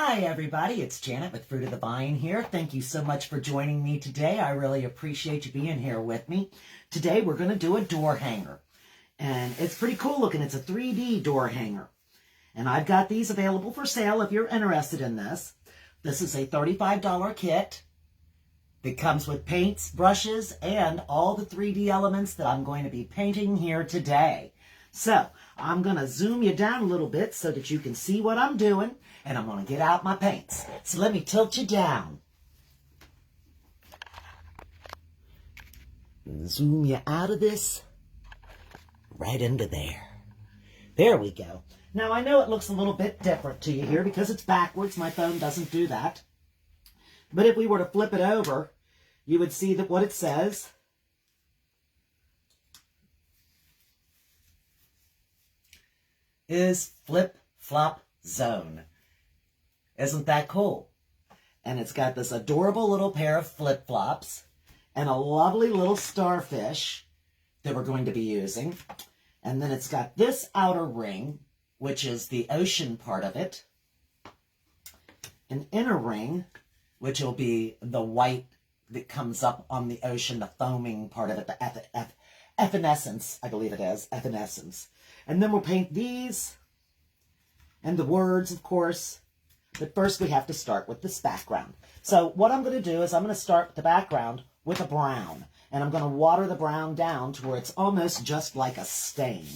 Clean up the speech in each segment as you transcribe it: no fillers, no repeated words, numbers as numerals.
Hi everybody, it's Janet with Fruit of the Vine here. Thank you so much for joining me today. I really appreciate you being here with me. Today we're going to do a door hanger. And it's pretty cool looking. It's a 3D door hanger. And I've got these available for sale if you're interested in this. This is a $35 kit that comes with paints, brushes, and all the 3D elements that I'm going to be painting here today. So, I'm going to zoom you down a little bit so that you can see what I'm doing, and I'm going to get out my paints. So let me tilt you down. Zoom you out of this, right into there. There we go. Now, I know it looks a little bit different to you here because it's backwards. My phone doesn't do that. But if we were to flip it over, you would see that what it says is Flip Flop Zone. Isn't that cool? And it's got this adorable little pair of flip-flops and a lovely little starfish that we're going to be using. And then it's got this outer ring, which is the ocean part of it. An inner ring, which will be the white that comes up on the ocean, the foaming part of it, the evanescence, I believe it is, evanescence. And then we'll paint these and the words, of course. But first we have to start with this background. So what I'm going to do is I'm going to start with the background with a brown. And I'm going to water the brown down to where it's almost just like a stain.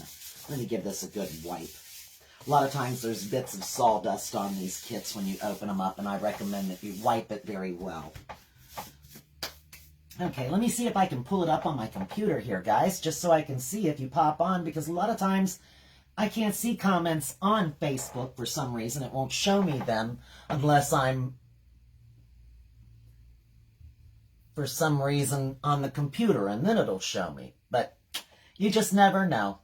Let me give this a good wipe. A lot of times there's bits of sawdust on these kits when you open them up, and I recommend that you wipe it very well. Okay, let me see if I can pull it up on my computer here, guys, just so I can see if you pop on, because a lot of times I can't see comments on Facebook for some reason. It won't show me them unless I'm, for some reason, on the computer, and then it'll show me. But you just never know.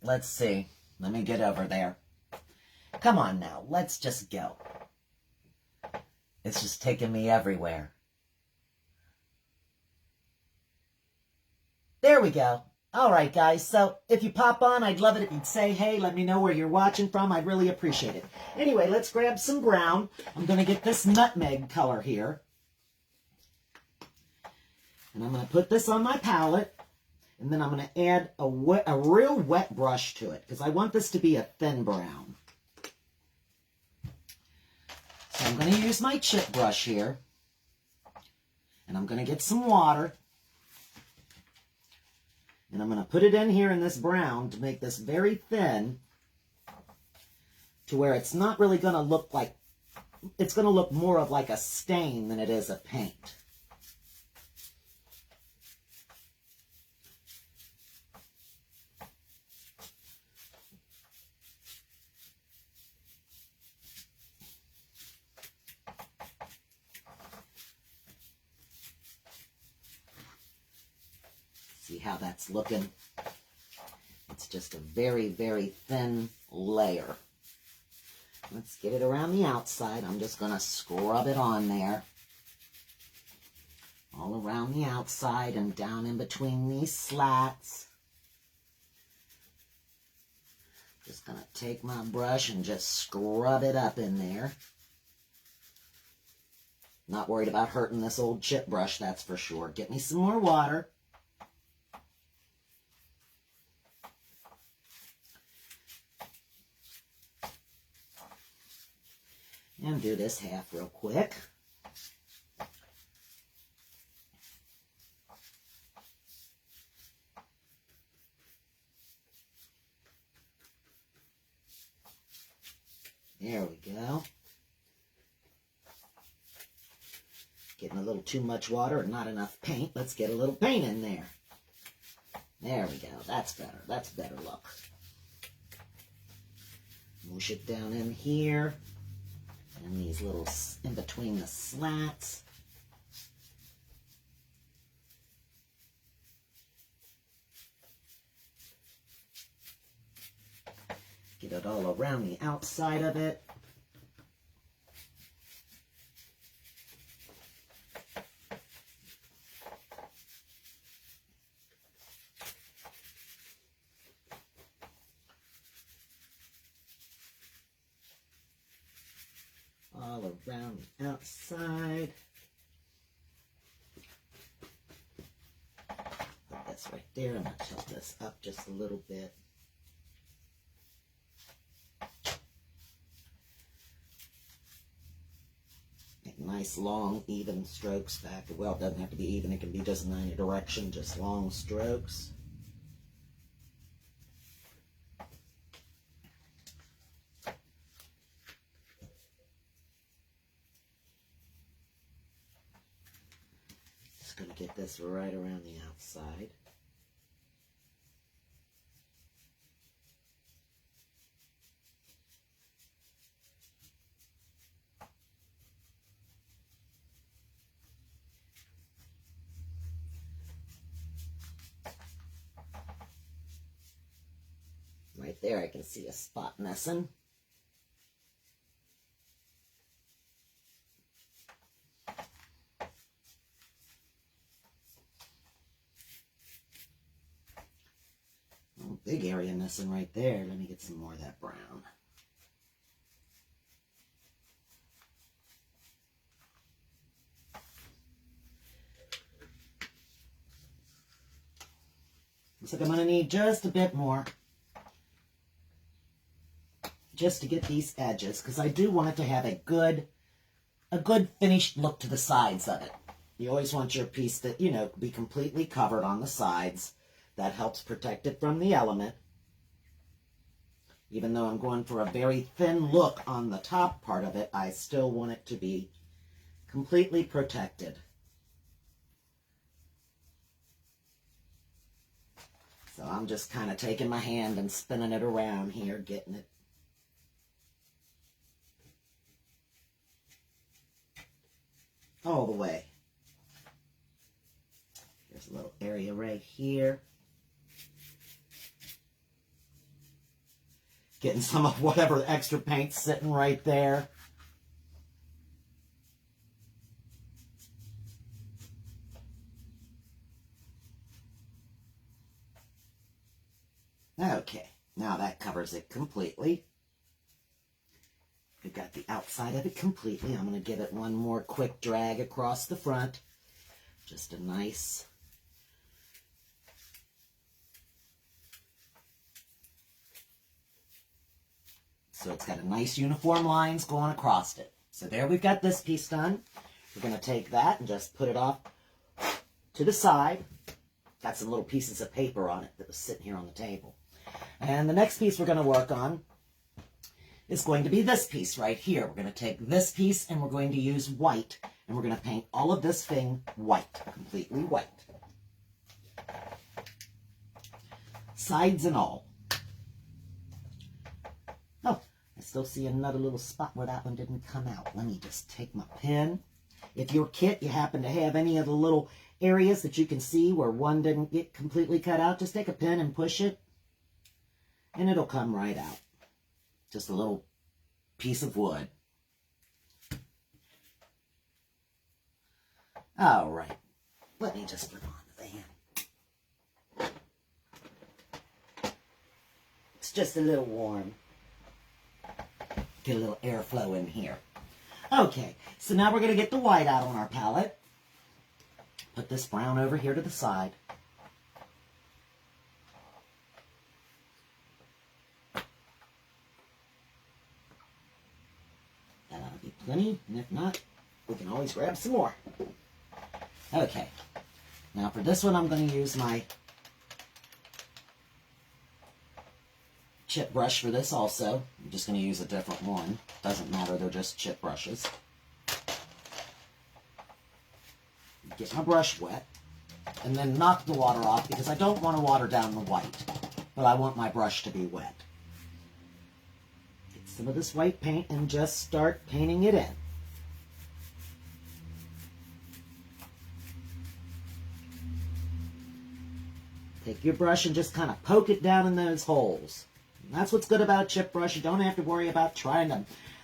Let's see. Let me get over there. Come on now, let's just go. It's just taking me everywhere. There we go. All right, guys. So if you pop on, I'd love it if you'd say, hey, let me know where you're watching from. I'd really appreciate it. Anyway, let's grab some brown. I'm going to get this nutmeg color here. And I'm going to put this on my palette. And then I'm going to add a real wet brush to it, because I want this to be a thin brown. So I'm going to use my chip brush here. And I'm going to get some water. And I'm going to put it in here in this brown to make this very thin, to where it's not really going to look like, it's going to look more of like a stain than it is a paint. See how that's looking? It's just a very, very thin layer. Let's get it around the outside. I'm just going to scrub it on there. All around the outside and down in between these slats. Just going to take my brush and just scrub it up in there. Not worried about hurting this old chip brush, that's for sure. Get me some more water. And do this half real quick. There we go. Getting a little too much water and not enough paint. Let's get a little paint in there. There we go. That's better. That's a better look. Mush it down in here. And these little, in between the slats. Get it all around the outside of it. all around the outside. Put this right there. I'm going to tilt this up just a little bit. Make nice, long, even strokes back. Well, it doesn't have to be even. It can be just in any direction, just long strokes. Just going to get this right around the outside. Right there, I can see a spot missing. Oh, big area missing right there. Let me get some more of that brown. Looks like I'm going to need just a bit more. Just to get these edges, because I do want it to have a good finished look to the sides of it. You always want your piece to, you know, be completely covered on the sides. That helps protect it from the element. Even though I'm going for a very thin look on the top part of it, I still want it to be completely protected. So I'm just kind of taking my hand and spinning it around here, getting it all the way. There's a little area right here. Getting some of whatever extra paint's sitting right there. Okay, now that covers it completely. We've got the outside of it completely. I'm going to give it one more quick drag across the front. Just a nice... So it's got a nice uniform lines going across it. So there we've got this piece done. We're going to take that and just put it off to the side. Got some little pieces of paper on it that was sitting here on the table. And the next piece we're going to work on is going to be this piece right here. We're going to take this piece and we're going to use white. And we're going to paint all of this thing white, completely white. Sides and all. Oh, I still see another little spot where that one didn't come out. Let me just take my pen. If your kit, you happen to have any of the little areas that you can see where one didn't get completely cut out, just take a pen and push it. And it'll come right out. Just a little piece of wood. All right. Let me just put on the fan. It's just a little warm. Get a little airflow in here. Okay, so now we're going to get the white out on our palette. Put this brown over here to the side. That ought to be plenty, and if not, we can always grab some more. Okay, now for this one I'm going to use my chip brush for this also. I'm just going to use a different one. Doesn't matter, they're just chip brushes. Get my brush wet, and then knock the water off because I don't want to water down the white, but I want my brush to be wet. Get some of this white paint and just start painting it in. Take your brush and just kind of poke it down in those holes. And that's what's good about a chip brush. You don't have to worry about trying to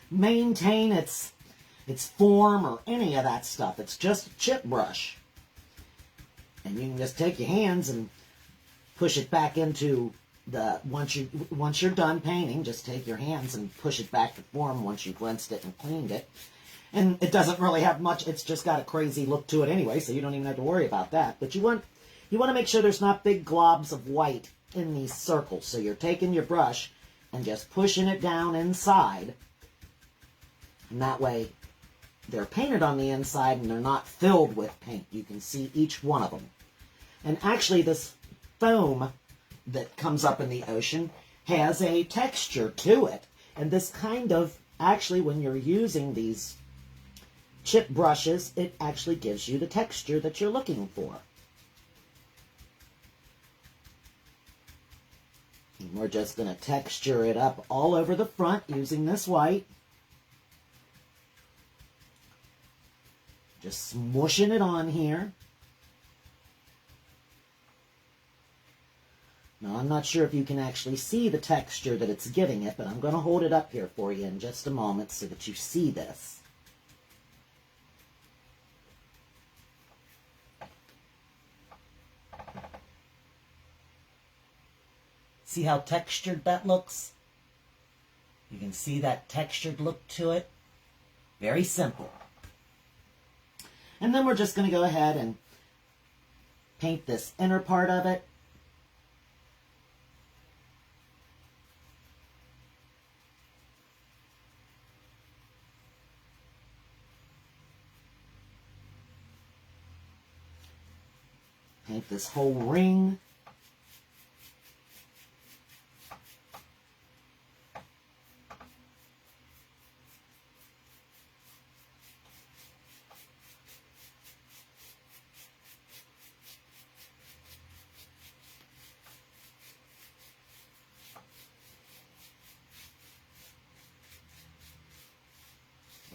maintain its form or any of that stuff. It's just a chip brush. And you can just take your hands and push it back into the, once you're done painting, just take your hands and push it back to form once you've rinsed it and cleaned it. And it doesn't really have much. It's just got a crazy look to it anyway, so you don't even have to worry about that. But you want to make sure there's not big globs of white in these circles. So you're taking your brush and just pushing it down inside. And that way they're painted on the inside and they're not filled with paint. You can see each one of them. And actually this foam that comes up in the ocean has a texture to it. And this kind of, actually when you're using these chip brushes, it actually gives you the texture that you're looking for. And we're just going to texture it up all over the front using this white. Just smushing it on here. Now, I'm not sure if you can actually see the texture that it's giving it, but I'm going to hold it up here for you in just a moment so that you see this. See how textured that looks? You can see that textured look to it. Very simple. And then we're just going to go ahead and paint this inner part of it. Paint this whole ring.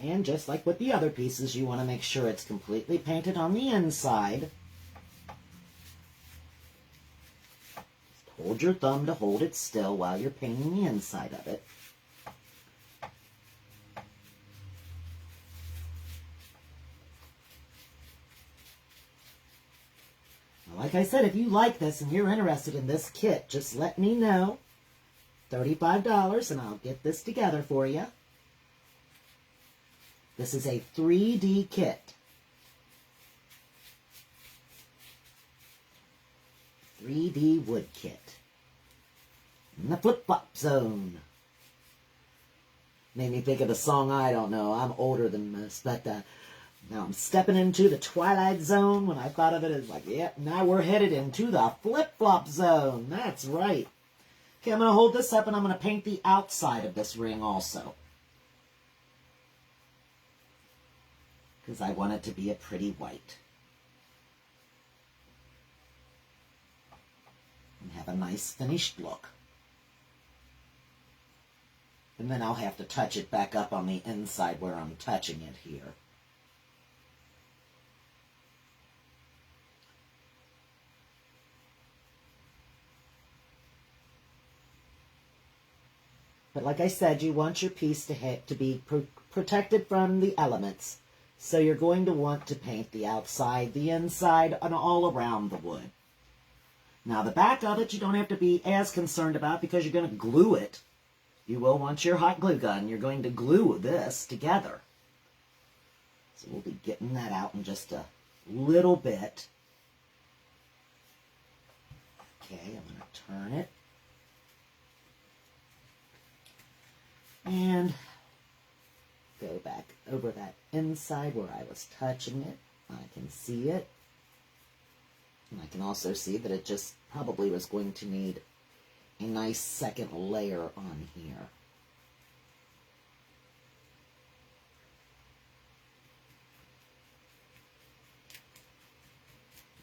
And just like with the other pieces, you want to make sure it's completely painted on the inside. Just hold your thumb to hold it still while you're painting the inside of it. Now, like I said, if you like this and you're interested in this kit, just let me know. $35 and I'll get this together for you. This is a 3D kit. 3D wood kit. In the flip-flop zone. Made me think of a song, I don't know. I'm older than most, but now I'm stepping into the twilight zone. When I thought of it, it's like, yep, now we're headed into the flip-flop zone. That's right. Okay, I'm going to hold this up and I'm going to paint the outside of this ring also. Because I want it to be a pretty white. And have a nice finished look. And then I'll have to touch it back up on the inside where I'm touching it here. But like I said, you want your piece to be protected from the elements. So you're going to want to paint the outside, the inside, and all around the wood. Now the back of it you don't have to be as concerned about because you're going to glue it. You will want your hot glue gun. You're going to glue this together. So we'll be getting that out in just a little bit. Okay, I'm going to turn it. And go back over that inside where I was touching it. I can see it. And I can also see that it just probably was going to need a nice second layer on here.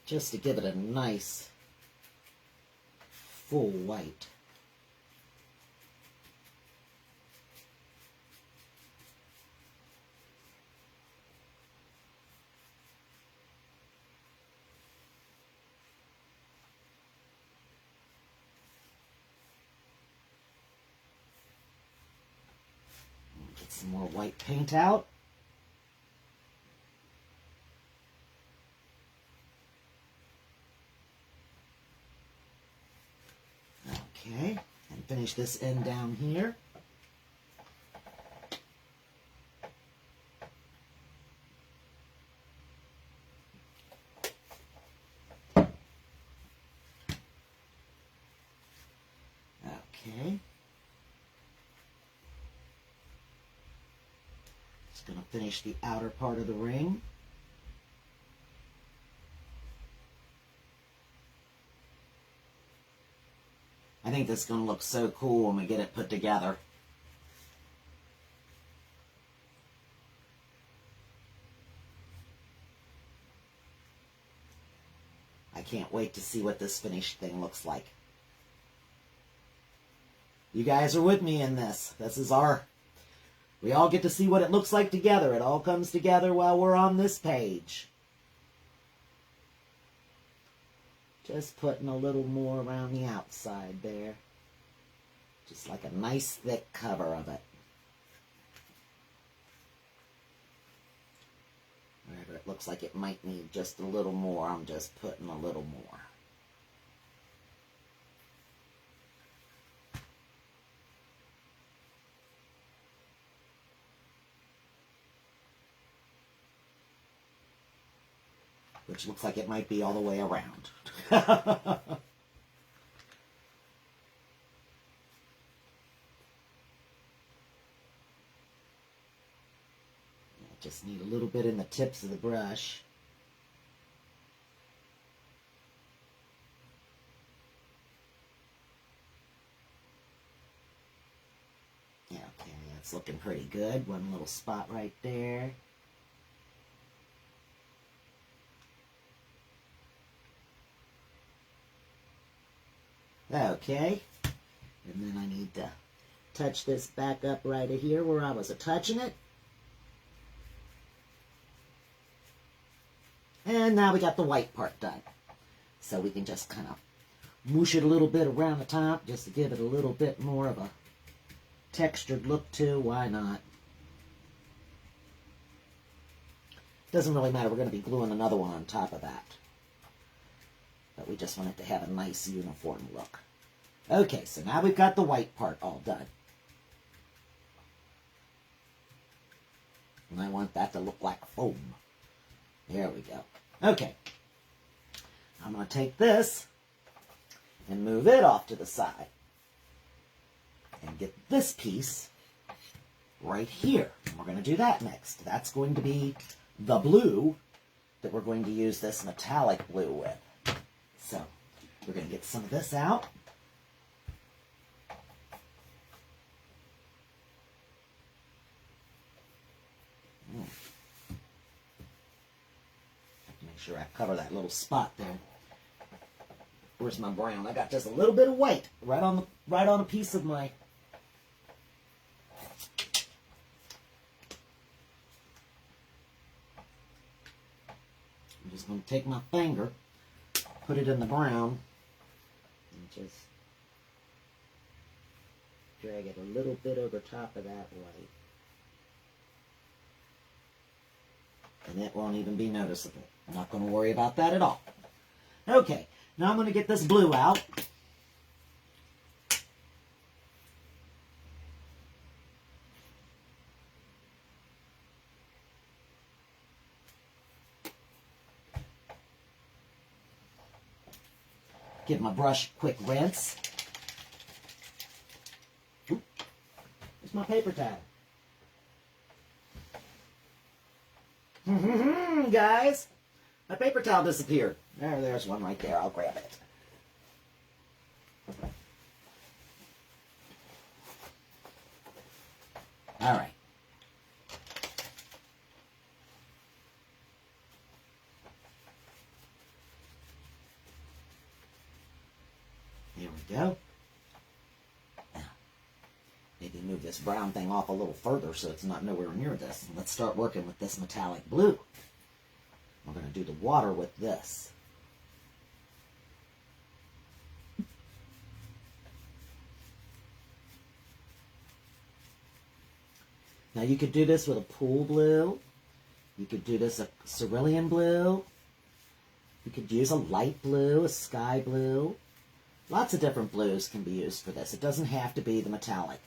Just to give it a nice full white. Get some more white paint out. Okay, and finish this end down here. Just going to finish the outer part of the ring. I think this is going to look so cool when we get it put together. I can't wait to see what this finished thing looks like. You guys are with me in this. We all get to see what it looks like together. It all comes together while we're on this page. Just putting a little more around the outside there. Just like a nice thick cover of it. Wherever it looks like it might need just a little more, I'm just putting a little more. Which looks like it might be all the way around. I just need a little bit in the tips of the brush. Yeah, okay, that's looking pretty good. One little spot right there. Okay, and then I need to touch this back up right here where I was touching it. And now we got the white part done. So we can just kind of moosh it a little bit around the top just to give it a little bit more of a textured look too. Why not? Doesn't really matter. We're going to be gluing another one on top of that. But we just want it to have a nice uniform look. Okay, so now we've got the white part all done. And I want that to look like foam. There we go. Okay. I'm going to take this and move it off to the side. And get this piece right here. And we're going to do that next. That's going to be the blue that we're going to use this metallic blue with. So, we're going to get some of this out. Make sure I cover that little spot there. Where's my brown? I got just a little bit of white right on a piece of my. I'm just going to take my finger, put it in the brown, and just drag it a little bit over top of that white. And it won't even be noticeable. I'm not going to worry about that at all. Okay, now I'm going to get this blue out. Give my brush a quick rinse. Oop, there's my paper towel. Guys, my paper towel disappeared. There's one right there. I'll grab it. All right. There we go. Now, maybe move this brown thing off a little further so it's not nowhere near this. Let's start working with this metallic blue. We're going to do the water with this. Now you could do this with a pool blue. You could do this a cerulean blue. You could use a light blue, a sky blue. Lots of different blues can be used for this. It doesn't have to be the metallic.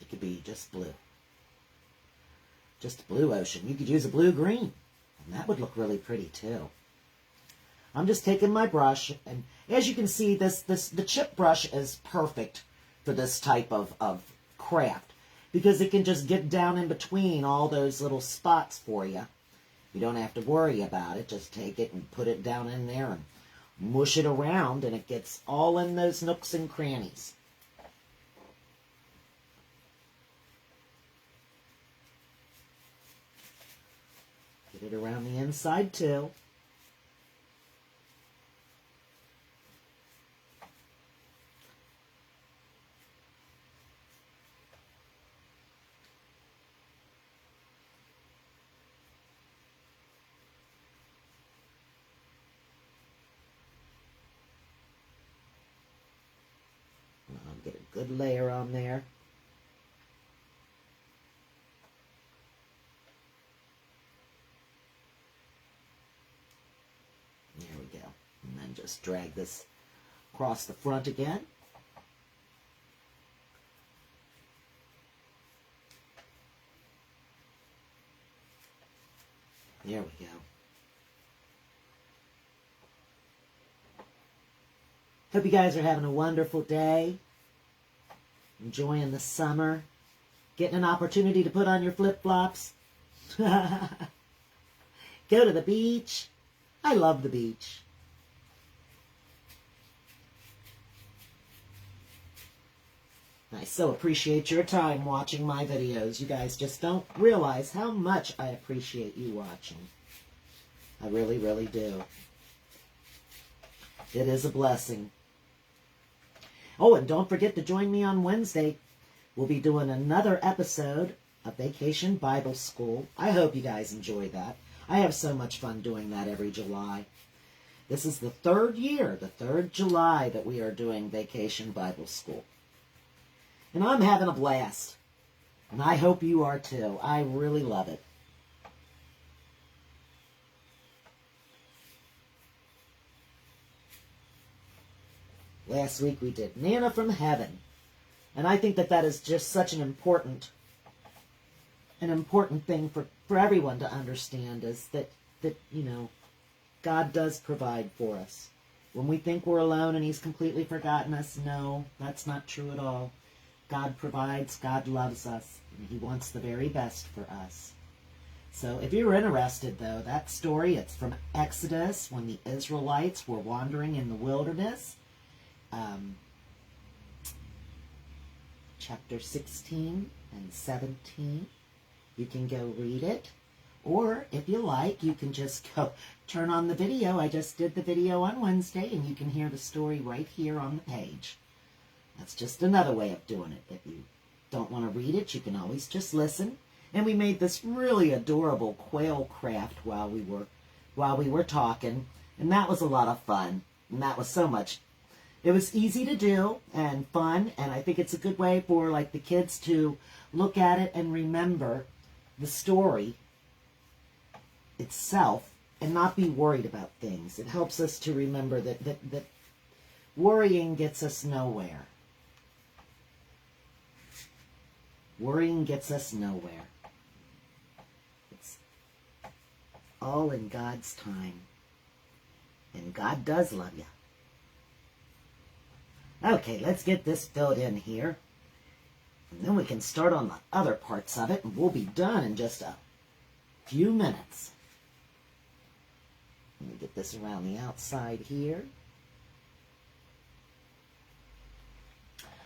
It could be just blue. Just a blue ocean. You could use a blue-green. And that would look really pretty too. I'm just taking my brush, and as you can see, the chip brush is perfect for this type of craft. because it can just get down in between all those little spots for you. You don't have to worry about it. Just take it and put it down in there and mush it around, and it gets all in those nooks and crannies. Get it around the inside too. Get a good layer on there. There we go. And then just drag this across the front again. There we go. Hope you guys are having a wonderful day. Enjoying the summer. Getting an opportunity to put on your flip-flops. Go to the beach. I love the beach. I so appreciate your time watching my videos. You guys just don't realize how much I appreciate you watching. I really, really do. It is a blessing. Oh, and don't forget to join me on Wednesday. We'll be doing another episode of Vacation Bible School. I hope you guys enjoy that. I have so much fun doing that every July. This is the third year, the third July that we are doing Vacation Bible School. And I'm having a blast. And I hope you are too. I really love it. Last week we did Manna from Heaven. And I think that that is just such an important thing for everyone to understand, is that, you know, God does provide for us. When we think we're alone and He's completely forgotten us, no, that's not true at all. God provides, God loves us, and He wants the very best for us. So if you're interested, though, that story, it's from Exodus, when the Israelites were wandering in the wilderness. Chapter 16 and 17. You can go read it. Or, if you like, you can just go turn on the video. I just did the video on Wednesday, and you can hear the story right here on the page. That's just another way of doing it. If you don't want to read it, you can always just listen. And we made this really adorable quail craft while we were talking, and that was a lot of fun. And that was so much. It was easy to do and fun, and I think it's a good way for like the kids to look at it and remember the story itself and not be worried about things. It helps us to remember that worrying gets us nowhere. Worrying gets us nowhere. It's all in God's time. And God does love you. Okay, let's get this filled in here. And then we can start on the other parts of it, and we'll be done in just a few minutes. Let me get this around the outside here.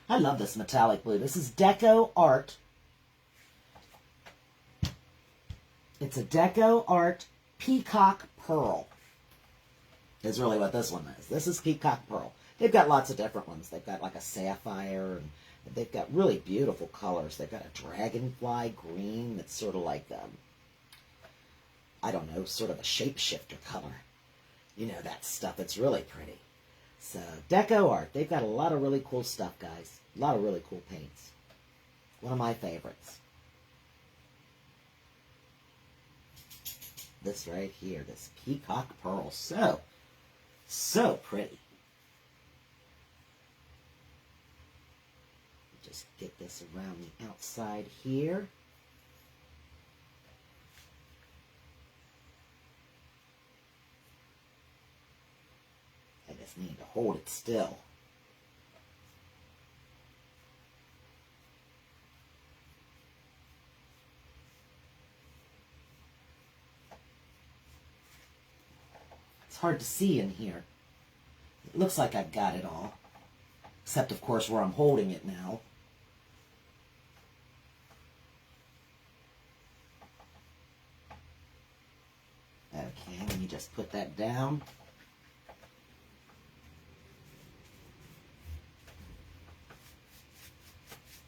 I love this metallic blue. This is Deco Art. It's a Deco Art Peacock Pearl. Is really what this one is. This is Peacock Pearl. They've got lots of different ones. They've got like a sapphire, and they've got really beautiful colors. They've got a dragonfly green that's sort of like, I don't know, sort of a shapeshifter color. You know, that stuff. It's really pretty. So, Deco Art. They've got a lot of really cool stuff, guys. A lot of really cool paints. One of my favorites. This right here, this Peacock Pearl. So pretty. Just get this around the outside here. I just need to hold it still. hard to see in here. It looks like I've got it all. Except, of course, where I'm holding it now. Okay, let me just put that down.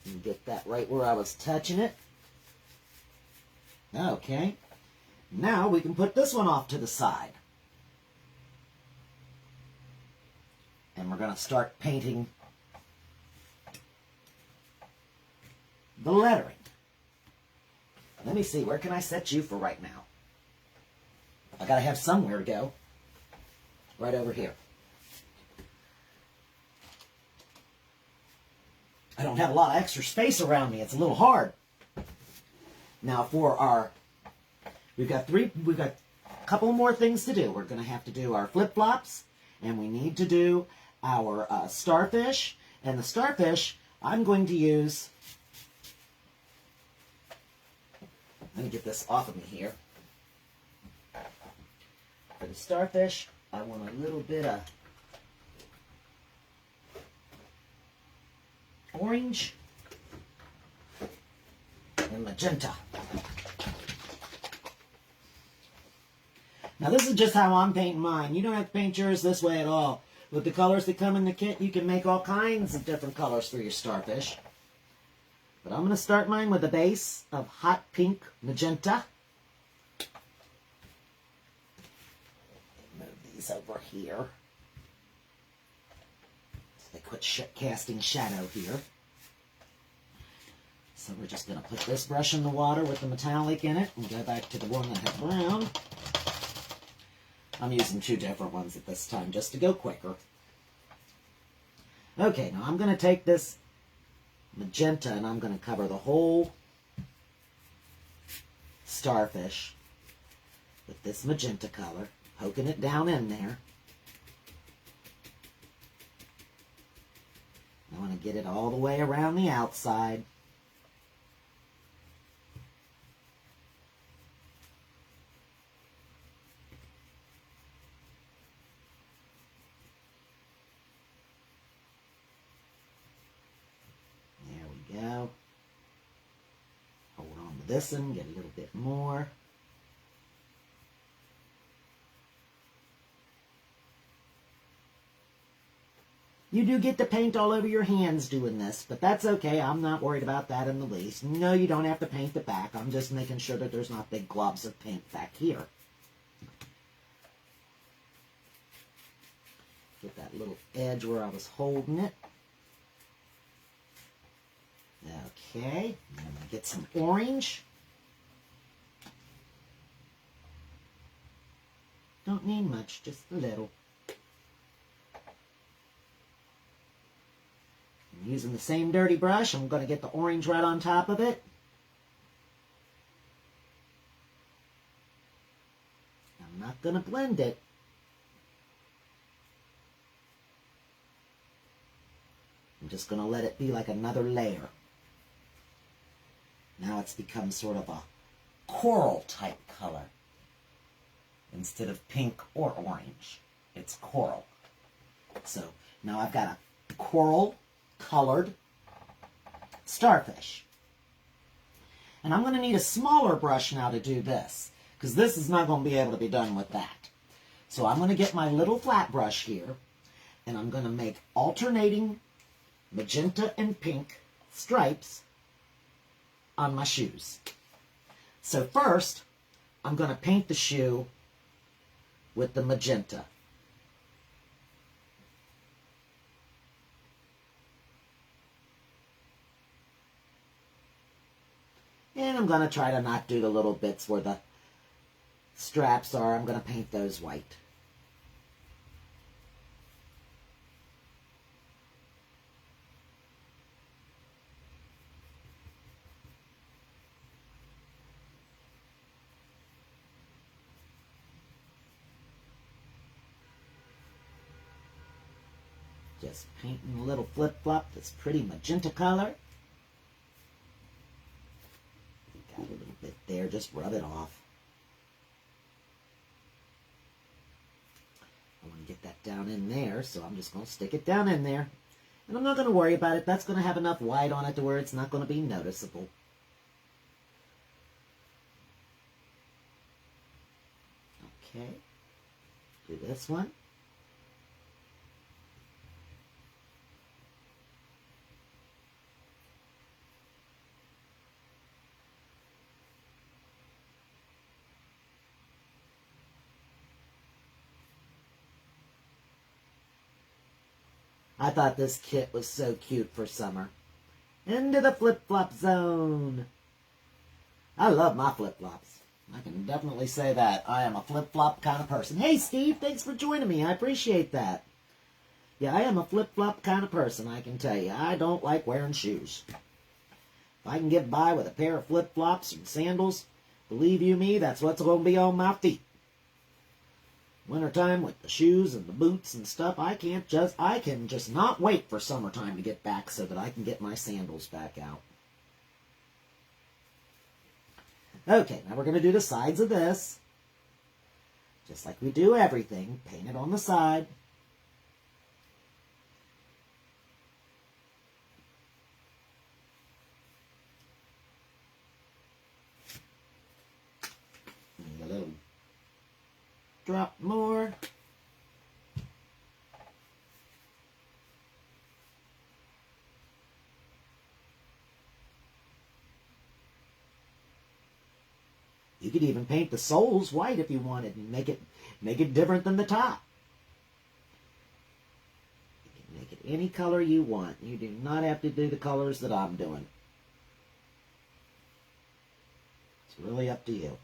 And get that right where I was touching it. Okay. Now we can put this one off to the side. And we're going to start painting the lettering. Let me see, where can I set you for right now? I got to have somewhere to go. Right over here. I don't have a lot of extra space around me. It's a little hard. Now for our, we've got a couple more things to do. We're going to have to do our flip-flops, and we need to do our starfish. And the starfish, I'm going to use, let me get this off of me here. For the starfish, I want a little bit of orange and magenta. Now this is just how I'm painting mine. You don't have to paint yours this way at all. With the colors that come in the kit, you can make all kinds of different colors for your starfish. But I'm going to start mine with a base of hot pink magenta. Move these over here. So they quit casting shadow here. So we're just going to put this brush in the water with the metallic in it and go back to the one that had brown. I'm using two different ones at this time just to go quicker. Okay, now I'm going to take this magenta and I'm going to cover the whole starfish with this magenta color, poking it down in there. I want to get it all the way around the outside. Go. Hold on to this one, get a little bit more. You do get to paint all over your hands doing this, but that's okay. I'm not worried about that in the least. No, you don't have to paint the back. I'm just making sure that there's not big globs of paint back here. Get that little edge where I was holding it. Okay, I'm going to get some orange. Don't need much, just a little. I'm using the same dirty brush. I'm going to get the orange right on top of it. I'm not going to blend it. I'm just going to let it be like another layer. Now it's become sort of a coral type color. Instead of pink or orange, it's coral. So now I've got a coral colored starfish. And I'm going to need a smaller brush now to do this, because this is not going to be able to be done with that. So I'm going to get my little flat brush here, and I'm going to make alternating magenta and pink stripes on my shoes. So first, I'm going to paint the shoe with the magenta. And I'm going to try to not do the little bits where the straps are. I'm going to paint those white. Just painting a little flip-flop that's pretty magenta color. Got a little bit there, just rub it off. down in there, so I'm just going to stick it down in there. And I'm not going to worry about it. That's going to have enough white on it to where it's not going to be noticeable. Okay, do this one. I thought this kit was so cute for summer. Into the flip-flop zone. I love my flip-flops. I can definitely say that. I am a flip-flop kind of person. Hey, Steve, thanks for joining me. I appreciate that. Yeah, I am a flip-flop kind of person, I can tell you. I don't like wearing shoes. If I can get by with a pair of flip-flops and sandals, believe you me, that's what's going to be on my feet. Wintertime with the shoes and the boots and stuff, I can just not wait for summertime to get back so that I can get my sandals back out. Okay, now we're going to do the sides of this. Just like we do everything, paint it on the side. Need a little drop more. You could even paint the soles white if you wanted and make it different than the top. You can make it any color you want. You do not have to do the colors that I'm doing. It's really up to you.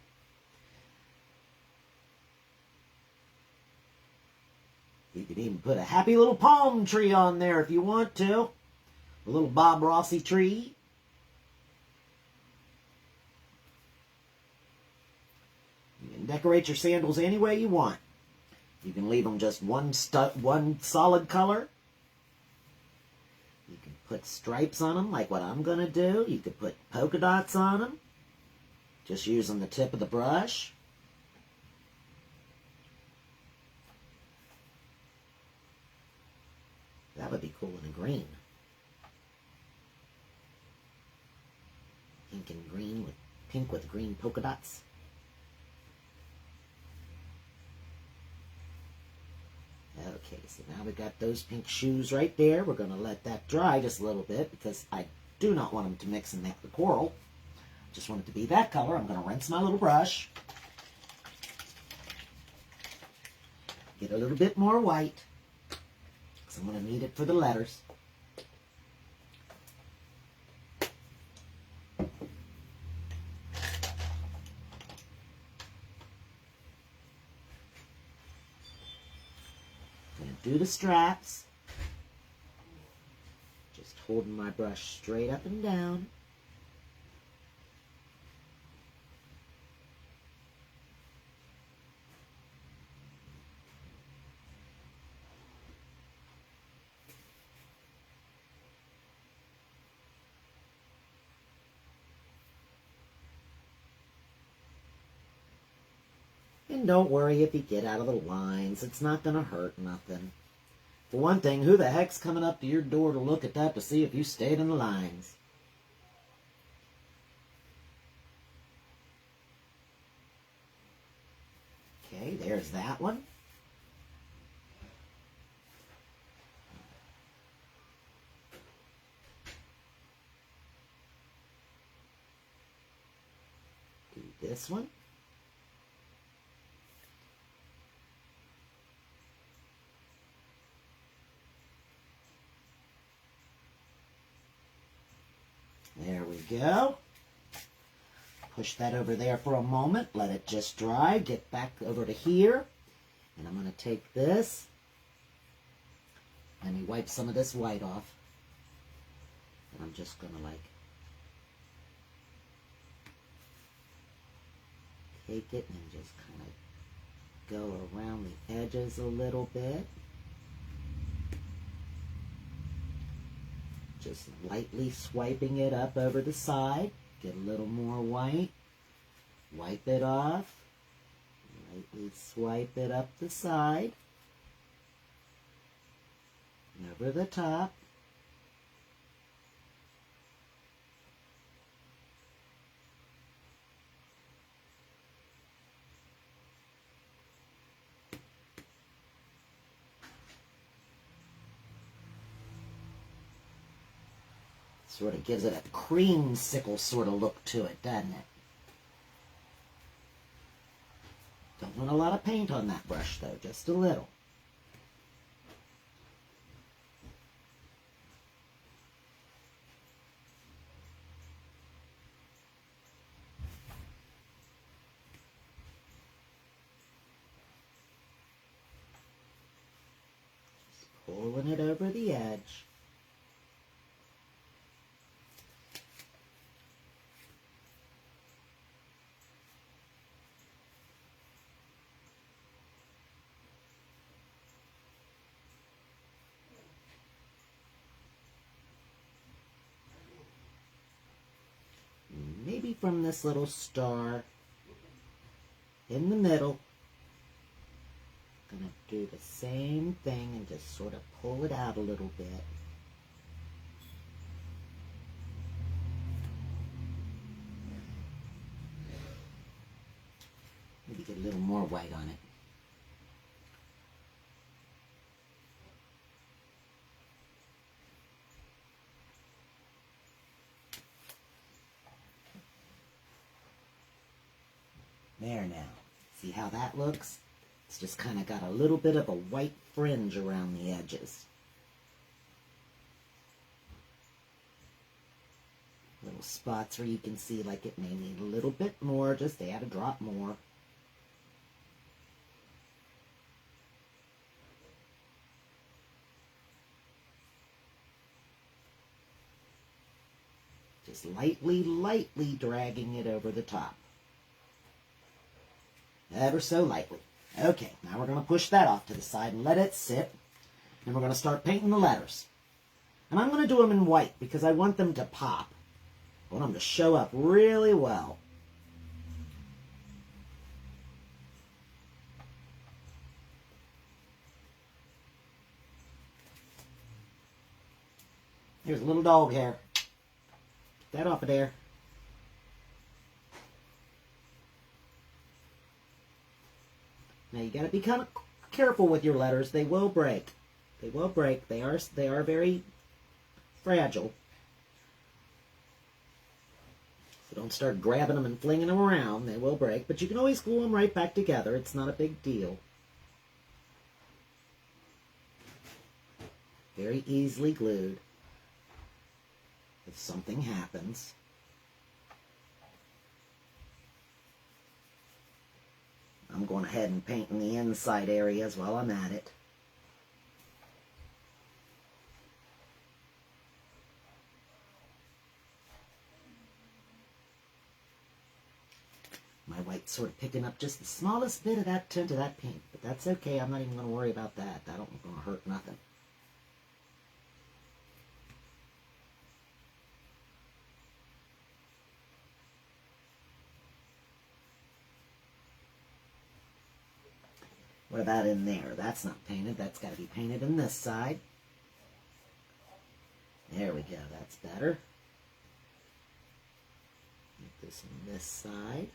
You could even put a happy little palm tree on there if you want to. A little Bob Rossi tree. You can decorate your sandals any way you want. You can leave them just one solid color. You can put stripes on them like what I'm going to do. You could put polka dots on them. Just using the tip of the brush. That would be cool in a green. Pink with green polka dots. Okay, so now we've got those pink shoes right there. We're going to let that dry just a little bit because I do not want them to mix and make the coral. Just want it to be that color. I'm going to rinse my little brush. Get a little bit more white. I'm going to need it for the letters. I'm going to do the straps. Just holding my brush straight up and down. And don't worry if you get out of the lines. It's not going to hurt nothing. For one thing, who the heck's coming up to your door to look at that to see if you stayed in the lines? Okay, there's that one. Do this one. There we go. Push that over there for a moment. Let it just dry. Get back over to here. And I'm going to take this. Let me wipe some of this white off. And I'm just going to take it and just kind of go around the edges a little bit. Just lightly swiping it up over the side. Get a little more white. Wipe it off. Lightly swipe it up the side. over the top. Sort of gives it a creamsicle sort of look to it, doesn't it? Don't want a lot of paint on that brush, though, just a little. Just pulling it over the edge. Maybe from this little star in the middle, I'm going to do the same thing and just sort of pull it out a little bit. Maybe get a little more white on it. There now. See how that looks? It's just kind of got a little bit of a white fringe around the edges. Little spots where you can see like it may need a little bit more. Just add a drop more. Just lightly, lightly dragging it over the top. Ever so lightly. Okay, now we're going to push that off to the side and let it sit. And we're going to start painting the letters. And I'm going to do them in white because I want them to pop. I want them to show up really well. Here's a little dog hair. Get that off of there. Now you got to be kind of careful with your letters. They will break. They will break. They are very fragile. So don't start grabbing them and flinging them around. They will break, but you can always glue them right back together. It's not a big deal. Very easily glued. If something happens. I'm going ahead and painting the inside areas while I'm at it. My white's sort of picking up just the smallest bit of that tint of that pink, but that's okay. I'm not even going to worry about that. That don't going to hurt nothing. What about in there? That's not painted. That's got to be painted in this side. There we go. That's better. Get this on this side.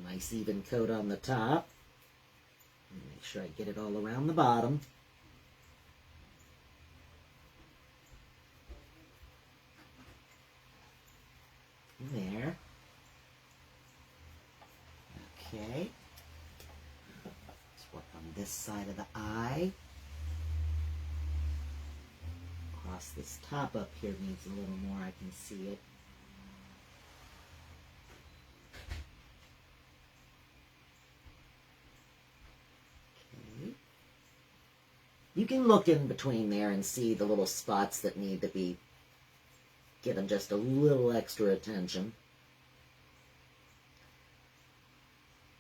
Nice even coat on the top. Make sure I get it all around the bottom. There. Okay. Let's work on this side of the eye. Across this top up here needs a little more. I can see it. Okay. You can look in between there and see the little spots that need to be given just a little extra attention.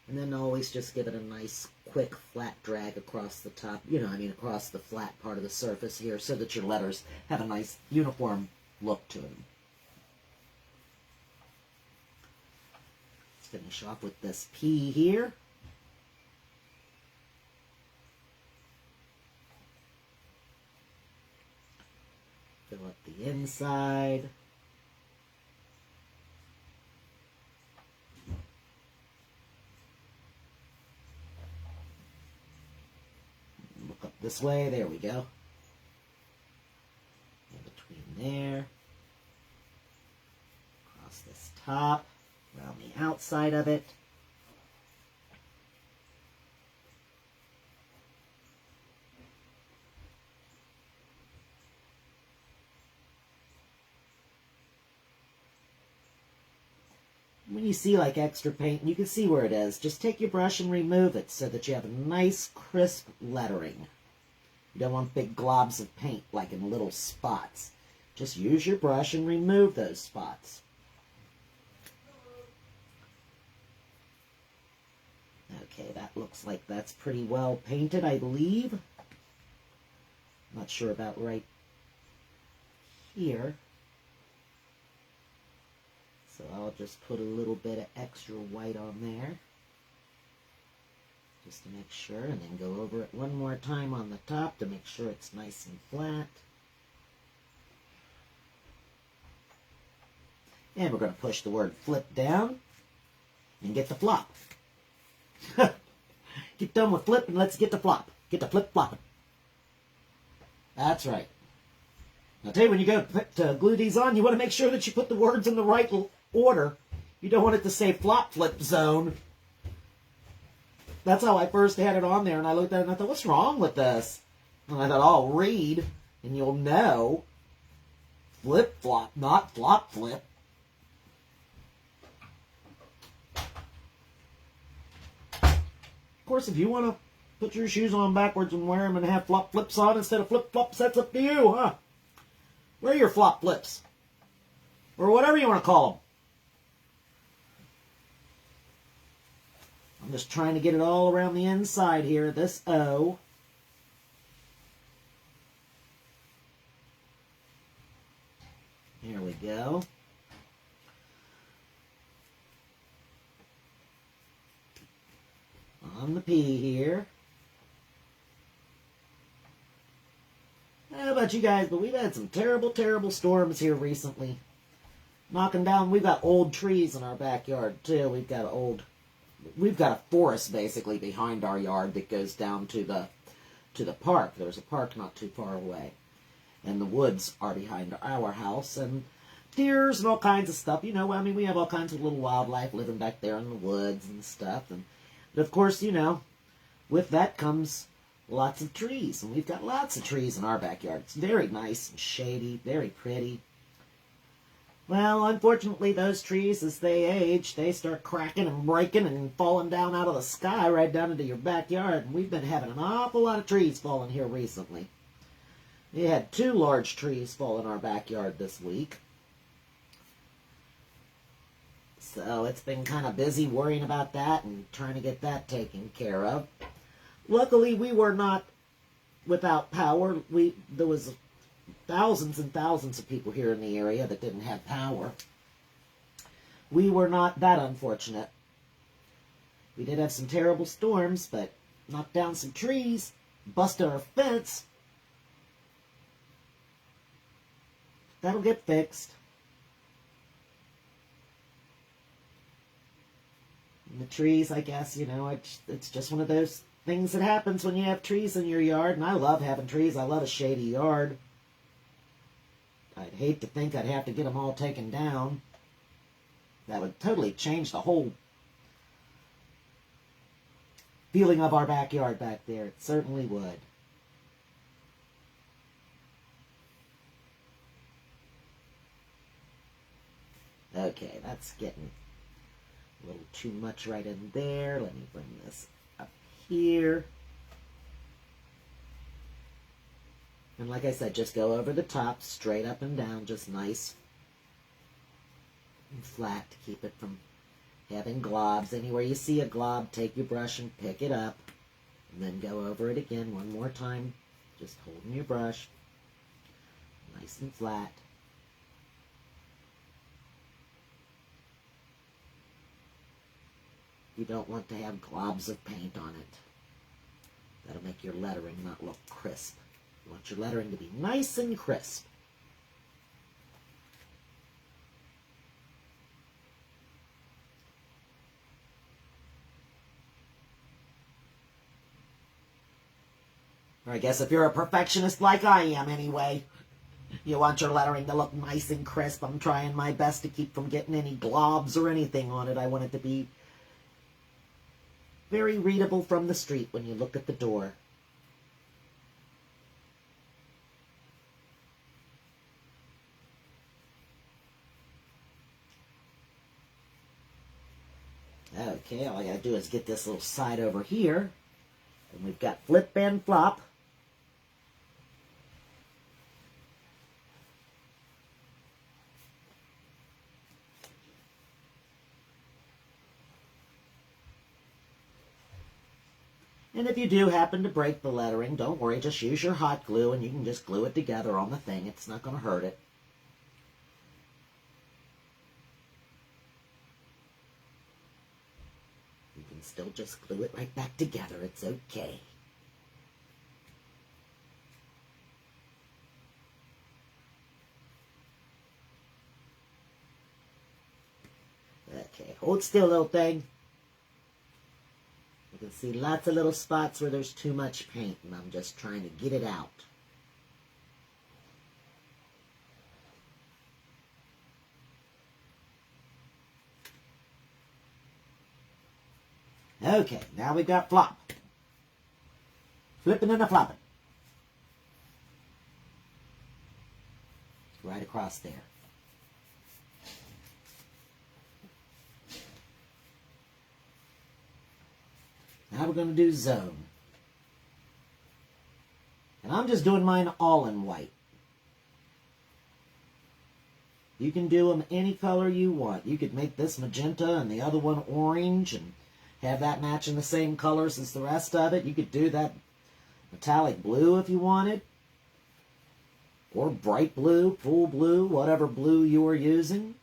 And then always just give it a nice, quick, flat drag across the top, across the flat part of the surface here so that your letters have a nice, uniform look to him. Let's finish off with this P here. Fill up the inside. Look up this way. There we go. In between there. Across this top. Around the outside of it. When you see like extra paint, you can see where it is. Just take your brush and remove it so that you have a nice crisp lettering. You don't want big globs of paint like in little spots. Just use your brush and remove those spots. Okay, that looks like that's pretty well painted, I believe. Not sure about right here. So I'll just put a little bit of extra white on there. Just to make sure, and then go over it one more time on the top to make sure it's nice and flat. And we're going to push the word flip down and get the flop. Get done with flip and let's get the flop. Get the flip flopping. That's right. I'll tell you, when you go to glue these on, you want to make sure that you put the words in the right order. You don't want it to say flop flip zone. That's how I first had it on there, and I looked at it and I thought, what's wrong with this? And I thought, I'll read, and you'll know. Flip flop, not flop flip. Of course, if you want to put your shoes on backwards and wear them and have flop flips on instead of flip flops, that's up to you, huh? Wear your flop flips. Or whatever you want to call them. I'm just trying to get it all around the inside here, this O. Here we go. On the P here. I don't know about you guys, but we've had some terrible, terrible storms here recently. Knocking down, we've got old trees in our backyard too. We've got a forest basically behind our yard that goes down to the park. There's a park not too far away. And the woods are behind our house, and deers and all kinds of stuff. You know, I mean, we have all kinds of little wildlife living back there in the woods and stuff. But of course, you know, with that comes lots of trees. And we've got lots of trees in our backyard. It's very nice and shady, very pretty. Well, unfortunately, those trees, as they age, they start cracking and breaking and falling down out of the sky right down into your backyard. And we've been having an awful lot of trees falling here recently. We had 2 large trees fall in our backyard this week. So it's been kind of busy worrying about that and trying to get that taken care of. Luckily, we were not without power. There was thousands and thousands of people here in the area that didn't have power. We were not that unfortunate. We did have some terrible storms, but knocked down some trees, busted our fence. That'll get fixed. And the trees, I guess, you know, it's just one of those things that happens when you have trees in your yard. And I love having trees. I love a shady yard. I'd hate to think I'd have to get them all taken down. That would totally change the whole feeling of our backyard back there. It certainly would. Okay, that's getting a little too much right in there. Let me bring this up here. And like I said, just go over the top, straight up and down, just nice and flat to keep it from having globs. Anywhere you see a glob, take your brush and pick it up. And then go over it again one more time, just holding your brush, nice and flat. You don't want to have globs of paint on it. That'll make your lettering not look crisp. You want your lettering to be nice and crisp. Or I guess if you're a perfectionist like I am anyway, you want your lettering to look nice and crisp. I'm trying my best to keep from getting any globs or anything on it. I want it to be very readable from the street when you look at the door. Okay, all I gotta do is get this little side over here. And we've got flip and flop. And if you do happen to break the lettering, don't worry, just use your hot glue and you can just glue it together on the thing. It's not going to hurt it. You can still just glue it right back together. It's okay. Okay, hold still, little thing. You can see lots of little spots where there's too much paint, and I'm just trying to get it out. Okay, now we've got flop. Flipping and a flopping. Right across there. Now we're going to do zone. And I'm just doing mine all in white. You can do them any color you want. You could make this magenta and the other one orange and have that matching the same colors as the rest of it. You could do that metallic blue if you wanted. Or bright blue, full blue, whatever blue you are using.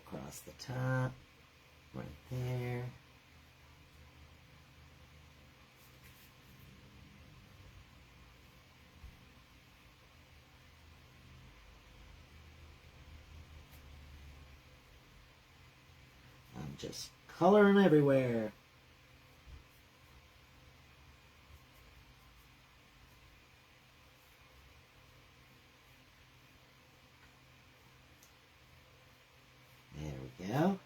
Across the top, right there. I'm just coloring everywhere. Go.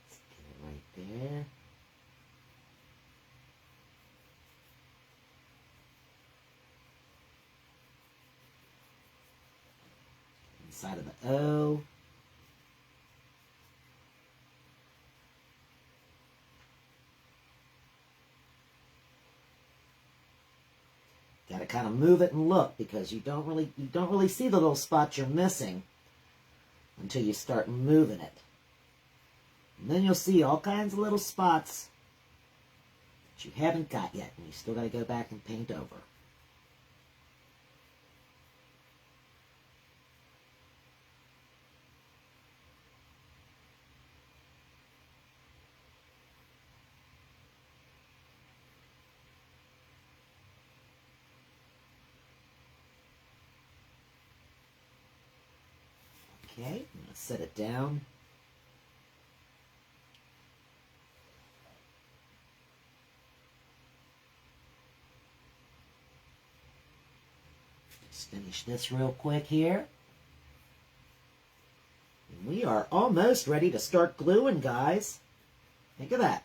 Let's get it right there. Inside of the O. Got to kind of move it and look because you don't really see the little spots you're missing until you start moving it. And then you'll see all kinds of little spots that you haven't got yet, and you still got to go back and paint over. Okay, I'm going to set it down. Just finish this real quick here. And we are almost ready to start gluing, guys. Think of that.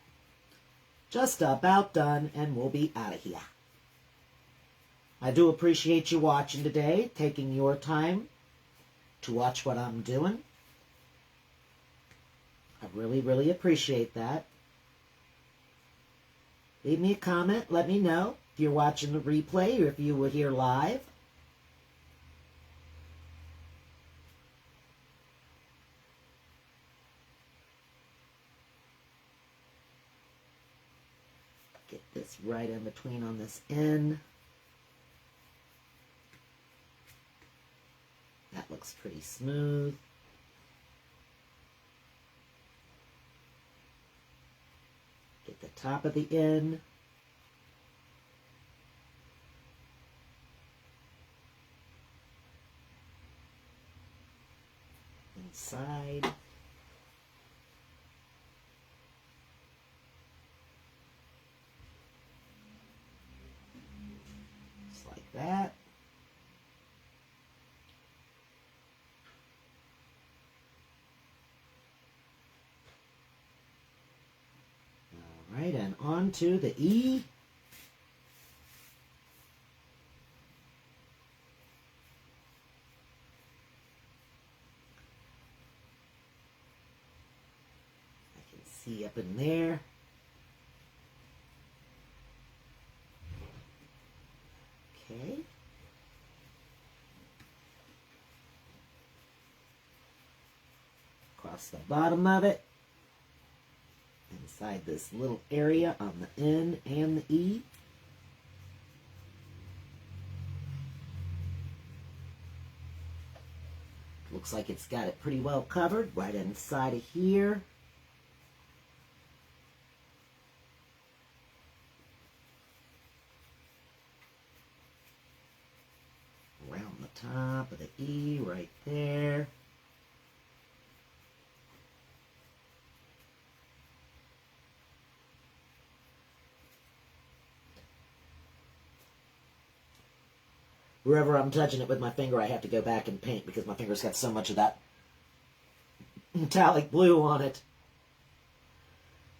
Just about done, and we'll be out of here. I do appreciate you watching today, taking your time to watch what I'm doing. I really, really appreciate that. Leave me a comment. Let me know if you're watching the replay or if you were here live. Get this right in between on this end. That looks pretty smooth. Get the top of the end. Inside. Just like that. All right, and on to the E. See up in there. Okay. Across the bottom of it. Inside this little area on the N and the E. Looks like it's got it pretty well covered right inside of here. Around the top of the E right there. Wherever I'm touching it with my finger, I have to go back and paint because my finger's got so much of that metallic blue on it.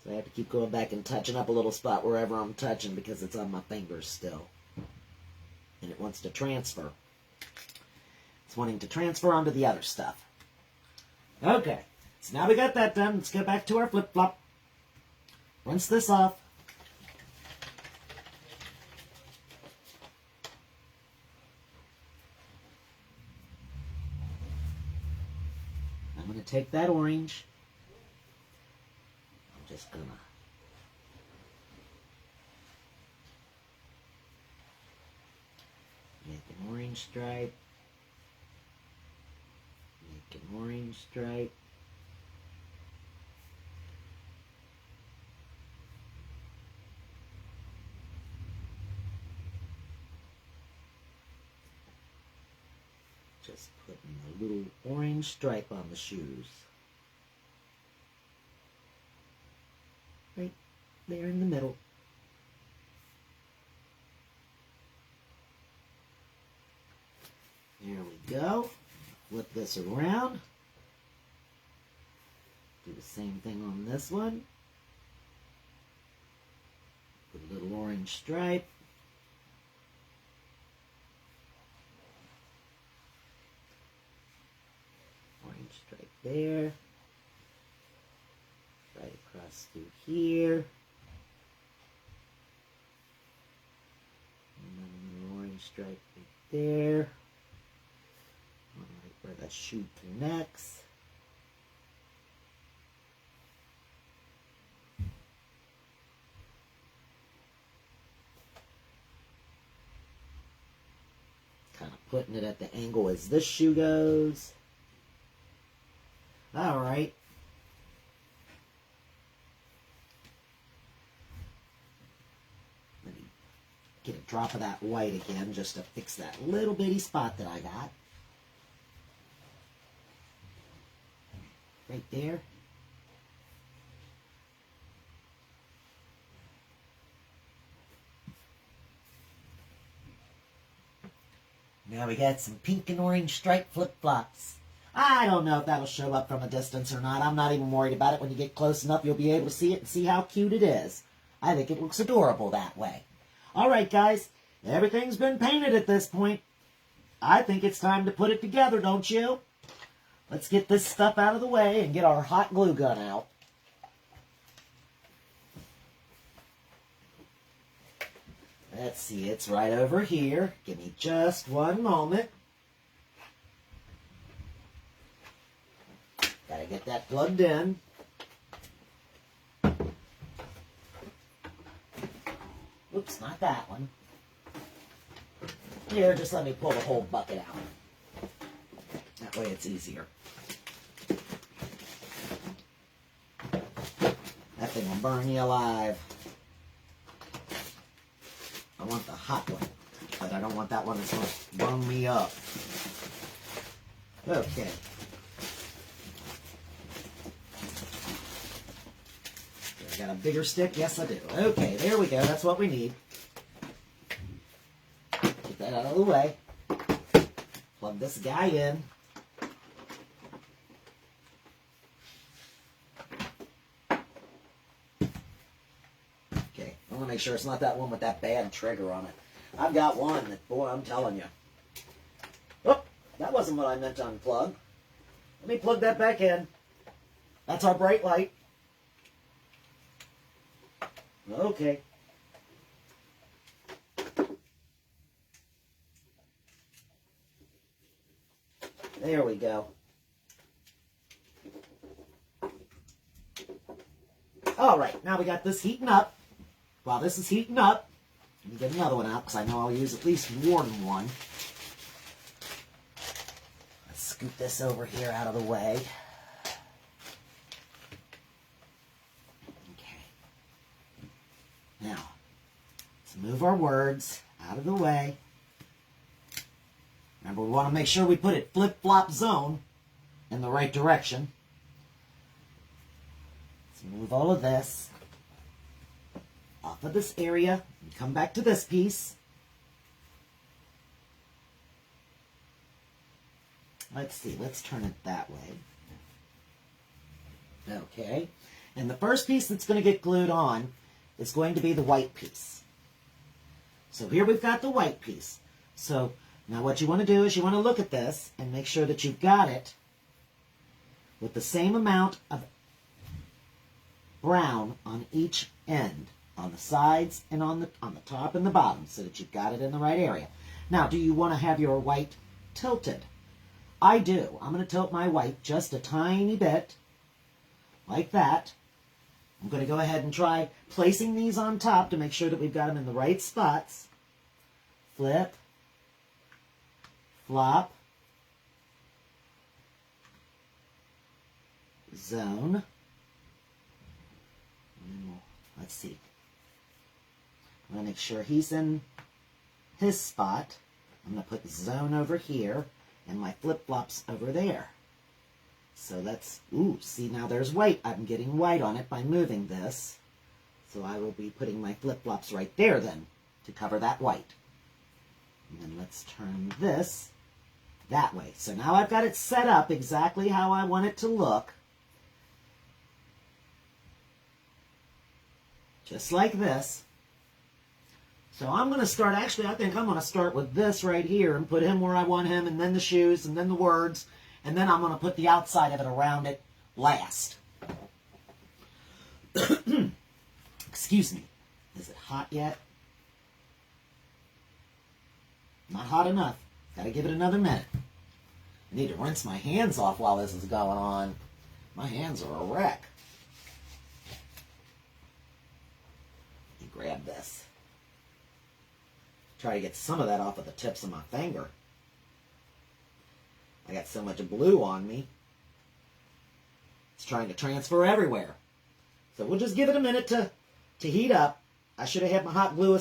So I have to keep going back and touching up a little spot wherever I'm touching because it's on my fingers still. And it wants to transfer. It's wanting to transfer onto the other stuff. Okay, so now we got that done. Let's go back to our flip-flop. Rinse this off. I'm going to take that orange. I'm just going to make an orange stripe. Make an orange stripe. Just putting a little orange stripe on the shoes. Right there in the middle. There we go. Flip this around. Do the same thing on this one. Put a little orange stripe. Orange stripe there. Right across through here. And then an orange stripe right there. Right where the shoe connects. Kind of putting it at the angle as this shoe goes. All right. Let me get a drop of that white again just to fix that little bitty spot that I got. Right there. Now we got some pink and orange striped flip-flops. I don't know if that'll show up from a distance or not. I'm not even worried about it. When you get close enough, you'll be able to see it and see how cute it is. I think it looks adorable that way. All right, guys. Everything's been painted at this point. I think it's time to put it together, don't you? Let's get this stuff out of the way and get our hot glue gun out. Let's see, it's right over here. Give me just one moment. Gotta get that plugged in. Oops, not that one. Here, just let me pull the whole bucket out. That way it's easier. That thing will burn you alive. I want the hot one, but I don't want that one that's going to burn me up. Okay. I got a bigger stick? Yes, I do. Okay, there we go. That's what we need. Get that out of the way. Plug this guy in. Okay, I want to make sure it's not that one with that bad trigger on it. I've got one that, boy, I'm telling you. Oh, that wasn't what I meant to unplug. Let me plug that back in. That's our bright light. Okay. There we go. All right, now we got this heating up. While this is heating up, let me get another one out because I know I'll use at least more than one. Let's scoot this over here out of the way. Now, let's move our words out of the way. Remember, we want to make sure we put it flip-flop zone in the right direction. Let's move all of this off of this area and come back to this piece. Let's see, let's turn it that way. Okay, and the first piece that's going to get glued on is going to be the white piece. So here we've got the white piece. So now what you want to do is you want to look at this and make sure that you've got it with the same amount of brown on each end, on the sides and on the top and the bottom, so that you've got it in the right area. Now, do you want to have your white tilted? I do. I'm going to tilt my white just a tiny bit, like that. I'm going to go ahead and try placing these on top to make sure that we've got them in the right spots. Flip, flop, zone. Let's see. I'm going to make sure he's in his spot. I'm going to put the zone over here and my flip-flops over there. So that's, ooh, see, now there's white. I'm getting white on it by moving this. So I will be putting my flip-flops right there then to cover that white. And then let's turn this that way. So now I've got it set up exactly how I want it to look. Just like this. So I'm going to start, actually I think I'm going to start with this right here and put him where I want him, and then the shoes, and then the words. And then I'm going to put the outside of it around it last. Excuse me. Is it hot yet? Not hot enough. Got to give it another minute. I need to rinse my hands off while this is going on. My hands are a wreck. Let me grab this. Try to get some of that off of the tips of my finger. I got so much blue on me. It's trying to transfer everywhere. So we'll just give it a minute to heat up. I should have had my hot glue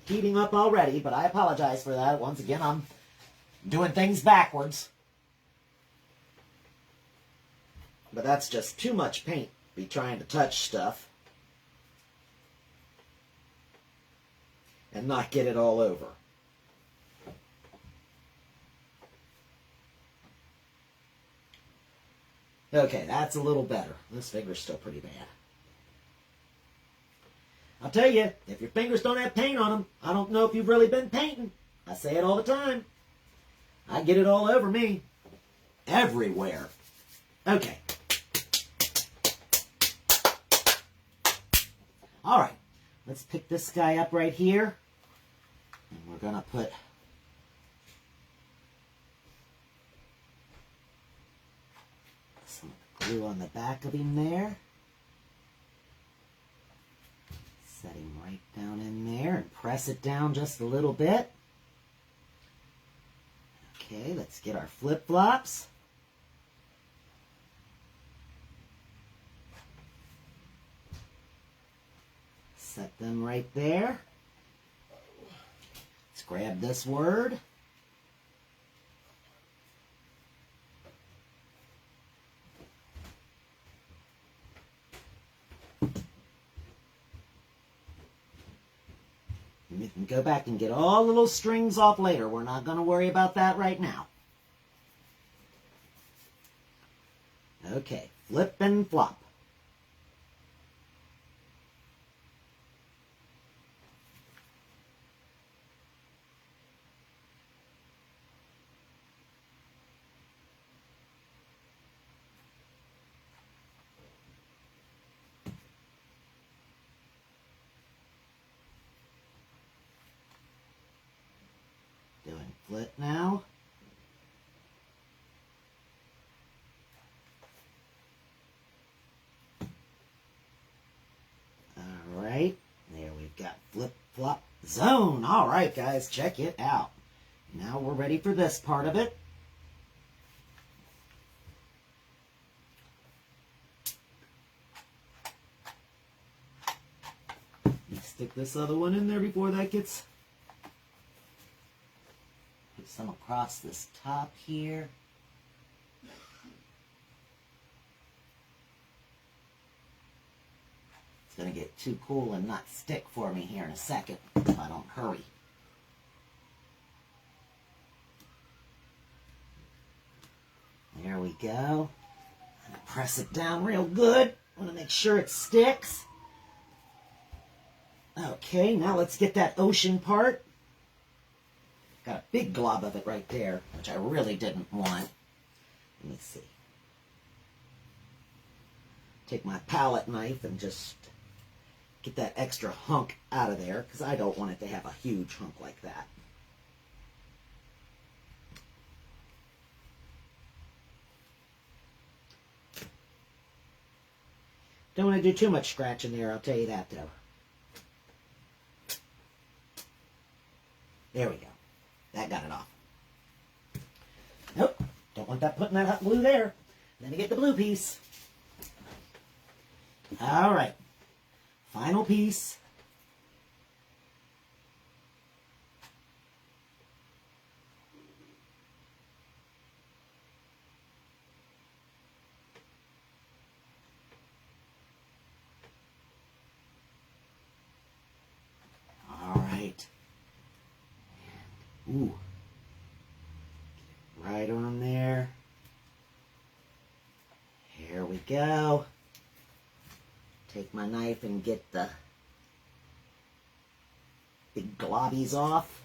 heating up already, but I apologize for that. Once again, I'm doing things backwards. But that's just too much paint to be trying to touch stuff and not get it all over. Okay, that's a little better. This finger's still pretty bad. I'll tell you, if your fingers don't have paint on them, I don't know if you've really been painting. I say it all the time. I get it all over me. Everywhere. Okay. All right. Let's pick this guy up right here. And we're going to put some glue on the back of him there. Set him right down in there and press it down just a little bit. Okay, let's get our flip-flops. Set them right there. Let's grab this word. We can go back and get all the little strings off later. We're not going to worry about that right now. Okay, flip and flop. Doing flip now. All right, there we've got flip, flop, zone. All right, guys, check it out. Now we're ready for this part of it. Let's stick this other one in there before that gets... Put some across this top here. It's going to get too cool and not stick for me here in a second if I don't hurry. There we go. Press it down real good. I want to make sure it sticks. Okay, now let's get that ocean part. Got a big glob of it right there, which I really didn't want. Let me see. Take my palette knife and just get that extra hunk out of there, because I don't want it to have a huge hunk like that. Don't want to do too much scratching there, I'll tell you that though. There we go. That got it off. Nope, don't want that putting that hot glue there. Let me get the blue piece. All right, final piece. All right. Ooh. Right on there. Here we go. Take my knife and get the big globbies off.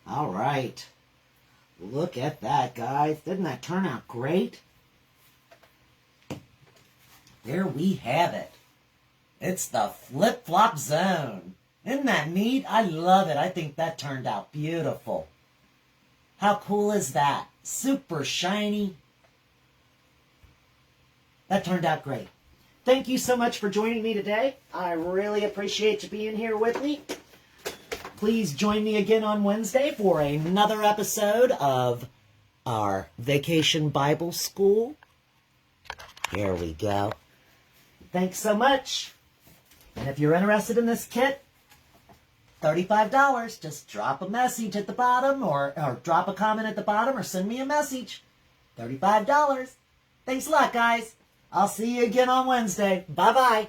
All right. Look at that, guys. Didn't that turn out great? There we have it. It's the flip-flop zone. Isn't that neat? I love it. I think that turned out beautiful. How cool is that? Super shiny. That turned out great. Thank you so much for joining me today. I really appreciate you being here with me. Please join me again on Wednesday for another episode of our Vacation Bible School. Here we go. Thanks so much. And if you're interested in this kit, $35. Just drop a message at the bottom or drop a comment at the bottom or send me a message. $35. Thanks a lot, guys. I'll see you again on Wednesday. Bye-bye.